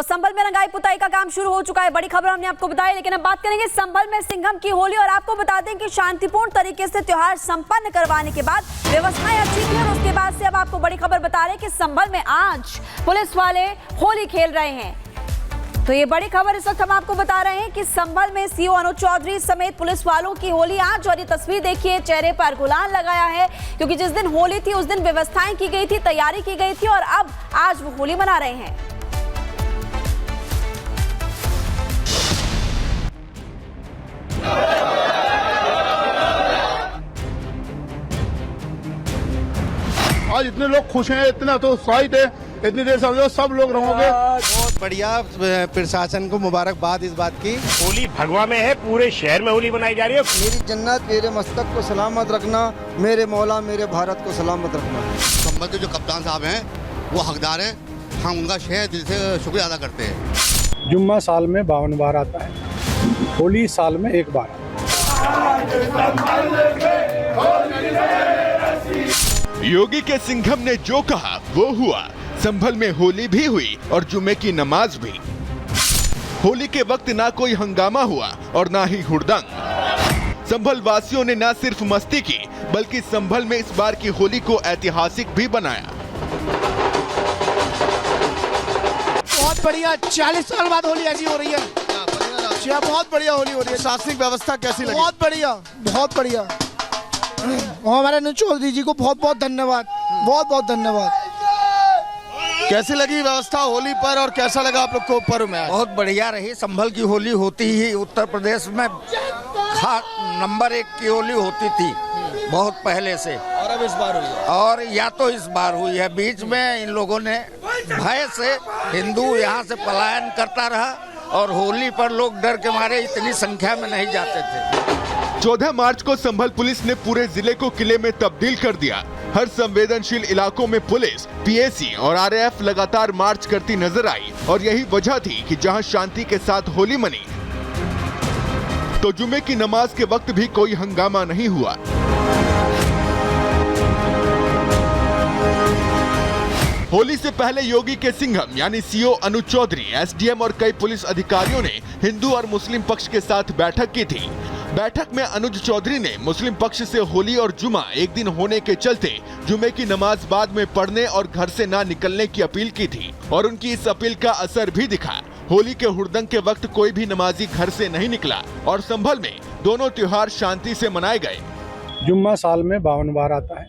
तो संभल में रंगाई पुताई का काम शुरू हो चुका है। बड़ी खबर हमने आपको बताई, लेकिन अब बात करेंगे संभल में सिंघम की होली। और आपको बता दें कि शांतिपूर्ण तरीके से त्योहार संपन्न करवाने के बाद व्यवस्थाएं अच्छी थी और उसके बाद से अब आपको बड़ी खबर बता रहे हैं कि संभल में आज पुलिस वाले होली खेल रहे हैं। तो ये बड़ी खबर इस वक्त हम आपको बता रहे हैं कि संभल में सीओ अनुज चौधरी समेत पुलिस वालों की होली आज। और ये तस्वीर देखिए, चेहरे पर गुलाल लगाया है, क्योंकि जिस दिन होली थी उस दिन व्यवस्थाएं की गई थी, तैयारी की गई थी और अब आज वो होली मना रहे हैं। आज इतने लोग खुश हैं, इतना तो उत्साहित है, इतनी देर समझो सब लोग रहोगे। बहुत बढ़िया, प्रशासन को मुबारकबाद इस बात की। होली भगवा में है, पूरे शहर में होली मनाई जा रही है। मेरी जन्नत मेरे मस्तक को सलामत रखना, मेरे मौला मेरे भारत को सलामत रखना। संभल के जो कप्तान साहब हैं वो हकदार हैं, हम उनका शहर दिल से शुक्रिया अदा करते हैं। जुम्मा साल में 52 बार आता है, होली साल में एक बार। योगी के सिंघम ने जो कहा वो हुआ। संभल में होली भी हुई और जुम्मे की नमाज भी। होली के वक्त ना कोई हंगामा हुआ और ना ही हुड़दंग। संभल वासियों ने न सिर्फ मस्ती की, बल्कि संभल में इस बार की होली को ऐतिहासिक भी बनाया। बहुत बढ़िया, 40 साल बाद होली ऐसी हो रही है। बहुत बढ़िया होली हो रही है। प्रशासनिक व्यवस्था कैसी लगी? बहुत बढ़िया, बहुत बढ़िया। हमारे अनुज चौधरी जी को बहुत बहुत धन्यवाद, बहुत बहुत धन्यवाद। कैसी लगी व्यवस्था होली पर और कैसा लगा आप लोग को पर्व में? बहुत बढ़िया रही। संभल की होली होती ही उत्तर प्रदेश में नंबर 1 की होली होती थी बहुत पहले से, और अब इस बार हुई है। और या तो इस बार हुई है। बीच में इन लोगों ने भय से हिंदू यहाँ से पलायन करता रहा और होली पर लोग डर के मारे इतनी संख्या में नहीं जाते थे। 14 मार्च को संभल पुलिस ने पूरे जिले को किले में तब्दील कर दिया। हर संवेदनशील इलाकों में पुलिस, पीएसी और आरएएफ लगातार मार्च करती नजर आई और यही वजह थी कि जहां शांति के साथ होली मनी, तो जुमे की नमाज के वक्त भी कोई हंगामा नहीं हुआ। होली से पहले योगी के सिंघम यानी सीओ अनुज चौधरी, एसडीएम और कई पुलिस अधिकारियों ने हिंदू और मुस्लिम पक्ष के साथ बैठक की थी। बैठक में अनुज चौधरी ने मुस्लिम पक्ष से होली और जुमा एक दिन होने के चलते जुमे की नमाज बाद में पढ़ने और घर से ना निकलने की अपील की थी और उनकी इस अपील का असर भी दिखा। होली के हुड़दंग के वक्त कोई भी नमाजी घर से नहीं निकला और संभल में दोनों त्योहार शांति से मनाए गए। जुम्मा साल में 52 बार आता है,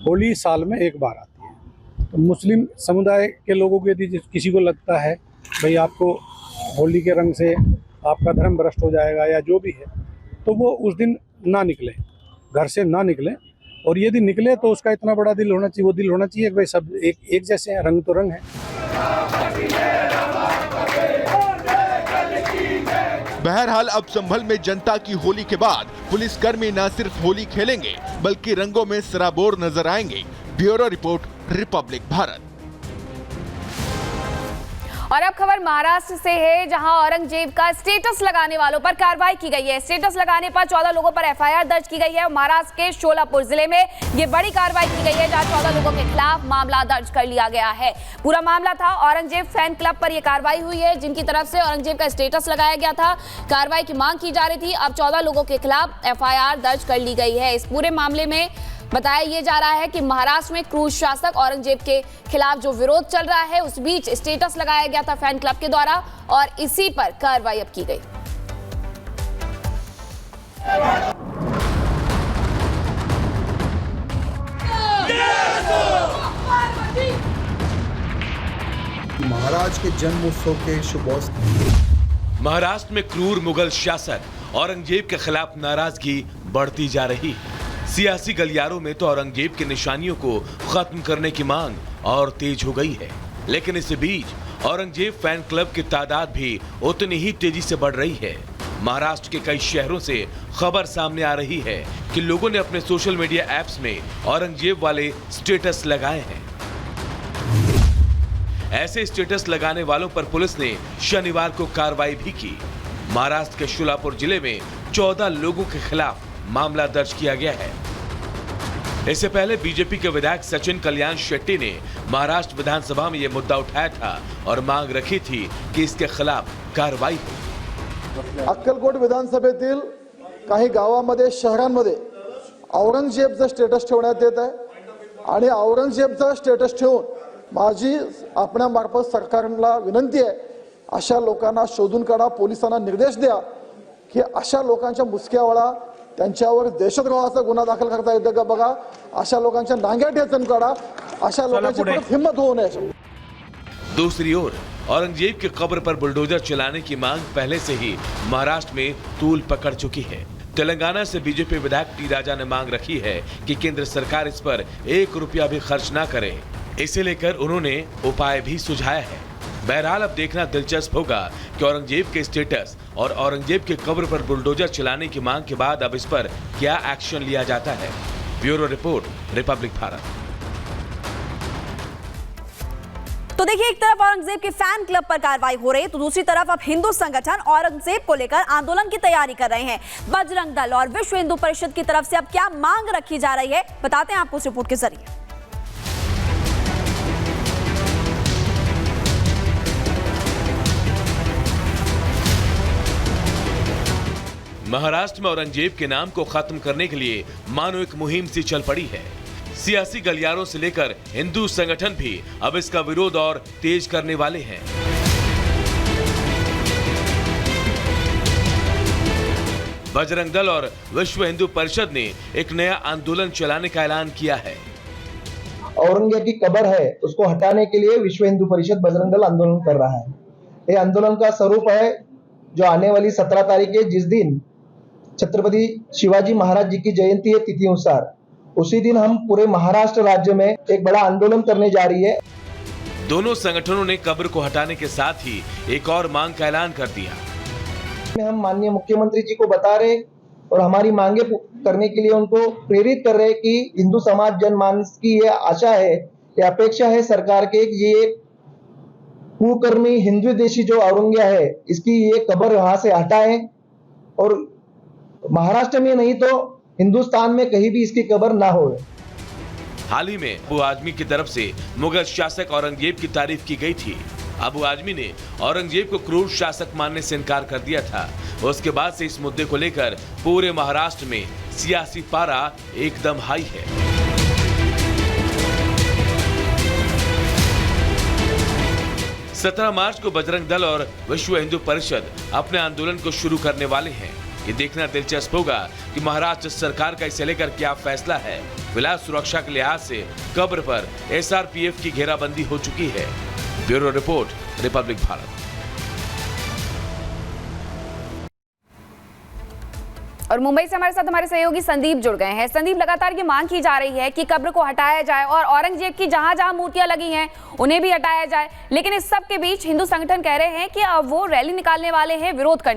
होली साल में एक बार आती है। तो मुस्लिम समुदाय के लोगों के यदि किसी को लगता है भाई आपको होली के रंग से आपका धर्म भ्रष्ट हो जाएगा या जो भी है, तो वो उस दिन ना निकले, घर से ना निकले। और यदि निकले तो उसका इतना बड़ा दिल होना चाहिए, वो दिल होना चाहिए कि भाई सब एक जैसे हैं, रंग तो रंग है। बहरहाल अब संभल में जनता की होली के बाद पुलिसकर्मी न सिर्फ होली खेलेंगे बल्कि रंगों में सराबोर नजर आएंगे। Bureau report, Republic Bharat. और अब खबर महाराष्ट्र से है, जहां औरंगजेब का स्टेटस लगाने वालों पर कार्रवाई की गई है। स्टेटस लगाने पर 14 लोगों पर एफआईआर दर्ज की गई है। महाराष्ट्र के शोलापुर जिले में ये बड़ी कार्रवाई की गई है, जहां 14 लोगों के खिलाफ मामला दर्ज कर लिया गया है। पूरा मामला था औरंगजेब फैन क्लब पर यह कार्रवाई हुई है, जिनकी तरफ से औरंगजेब का स्टेटस लगाया गया था। कार्रवाई की मांग की जा रही थी। अब 14 लोगों के खिलाफ एफआईआर दर्ज कर ली गई है। इस पूरे मामले में बताया ये जा रहा है कि महाराष्ट्र में क्रूर शासक औरंगजेब के खिलाफ जो विरोध चल रहा है, उस बीच स्टेटस लगाया गया था फैन क्लब के द्वारा और इसी पर कार्रवाई अब की गई। महाराज के जन्मोत्सव के शुभ अवसर। महाराष्ट्र में क्रूर मुगल शासक औरंगजेब के खिलाफ नाराजगी बढ़ती जा रही है। सियासी गलियारों में तो औरंगजेब की निशानियों को खत्म करने की मांग और तेज हो गई है, लेकिन इसी बीच औरंगजेब फैन क्लब की तादाद भी उतनी ही तेजी से बढ़ रही है। महाराष्ट्र के कई शहरों से खबर सामने आ रही है कि लोगों ने अपने सोशल मीडिया ऐप्स में औरंगजेब वाले स्टेटस लगाए हैं। ऐसे स्टेटस लगाने वालों पर पुलिस ने शनिवार को कार्रवाई भी की। महाराष्ट्र के शोलापुर जिले में 14 लोगों के खिलाफ मामला दर्ज किया गया है। इससे पहले बीजेपी के विधायक सचिन कल्याण शेट्टी ने महाराष्ट्र विधानसभा में ये मुद्दा उठाया था और मांग रखी थी कि इसके खिलाफ कार्रवाई हो। अक्कलकोट विधानसभेतील काही गावामध्ये शहरांमध्ये औरंगजेबचा स्टेटस ठेवण्यात येत आहे आणि औरंगजेबचा स्टेटस ठेवून माझी आपणामार्फत सरकारला विनंती आहे, अशा लोकांना शोधून काढा, पोलिसांना निर्देश द्या की अशा लोकांच्या मुसक्यावळा त्यांच्यावर दहशतवादाचा गुन्हा दाखल करता येतो का बघा, अशा लोकांच्या नांग्या ठेचून काढा, अशा लोकांची परत हिम्मत होऊ नये। दूसरी ओर औरंगजेब की कब्र पर बुलडोजर चलाने की मांग पहले से ही महाराष्ट्र में तूल पकड़ चुकी है। तेलंगाना से बीजेपी विधायक टी राजा ने मांग रखी है कि केंद्र सरकार इस पर 1 रुपया भी खर्च न करे। इसे लेकर उन्होंने उपाय भी सुझाया है। बहरहाल अब देखना दिलचस्प होगा कि औरंगजेब के स्टेटस और औरंगजेब के कब्र पर बुलडोजर चलाने की मांग के बाद अब इस पर क्या एक्शन लिया जाता है। Bureau report, Republic Bharat. तो देखिए, एक तरफ औरंगजेब के फैन क्लब पर कार्रवाई हो रही है, तो दूसरी तरफ अब हिंदू संगठन औरंगजेब को लेकर आंदोलन की तैयारी कर रहे हैं। बजरंग दल और विश्व हिंदू परिषद की तरफ से अब क्या मांग रखी जा रही है, बताते हैं आपको इस रिपोर्ट के जरिए। महाराष्ट्र में औरंगजेब के नाम को खत्म करने के लिए मानो एक मुहिम सी चल पड़ी है। सियासी गलियारों से लेकर हिंदू संगठन भी अब इसका विरोध और तेज करने वाले हैं। बजरंग दल और विश्व हिंदू परिषद ने एक नया आंदोलन चलाने का ऐलान किया है। औरंगजेब की कब्र है उसको हटाने के लिए विश्व हिंदू परिषद बजरंग दल आंदोलन कर रहा है। ये आंदोलन का स्वरूप है जो आने वाली 17 तारीख है, जिस दिन छत्रपति शिवाजी महाराज जी की जयंती है तिथि अनुसार, उसी दिन हम पूरे महाराष्ट्र राज्य में एक बड़ा आंदोलन करने जा रही है। दोनों संगठनों ने कब्र को हटाने के साथ ही एक और मांग का ऐलान कर दिया। हम माननीय मुख्यमंत्री जी को बता रहे और हमारी मांगे करने के लिए उनको प्रेरित कर रहे कि हिंदू समाज जनमानस की ये आशा है, ये अपेक्षा है सरकार के, ये कुकर्मी हिंदू देशी जो औरंगजेब है इसकी ये कब्र वहां से हटाएं और महाराष्ट्र में नहीं तो हिंदुस्तान में कहीं भी इसकी कब्र ना हो। हाल ही में अबू आजमी की तरफ से मुगल शासक औरंगजेब की तारीफ की गई थी। अबू आजमी ने औरंगजेब को क्रूर शासक मानने से इनकार कर दिया था। उसके बाद से इस मुद्दे को लेकर पूरे महाराष्ट्र में सियासी पारा एकदम हाई है। 17 मार्च को बजरंग दल और विश्व हिंदू परिषद अपने आंदोलन को शुरू करने वाले हैं। ये देखना दिलचस्प होगा कि महाराष्ट्र सरकार का इसे लेकर क्या फैसला है। फिलहाल सुरक्षा के लिहाज से कब्र पर SRPF की घेराबंदी हो चुकी है। Bureau report, Republic Bharat. और मुंबई से हमारे साथ हमारे सहयोगी संदीप जुड़ गए हैं। संदीप, लगातार ये मांग की जा रही है कि कब्र को हटाया जाए और औरंगजेब की जहां जहां मूर्तियां लगी हैं उन्हें भी हटाया जाए, लेकिन इस सब के बीच हिंदू संगठन कह रहे हैं कि अब वो रैली निकालने वाले हैं विरोध करने।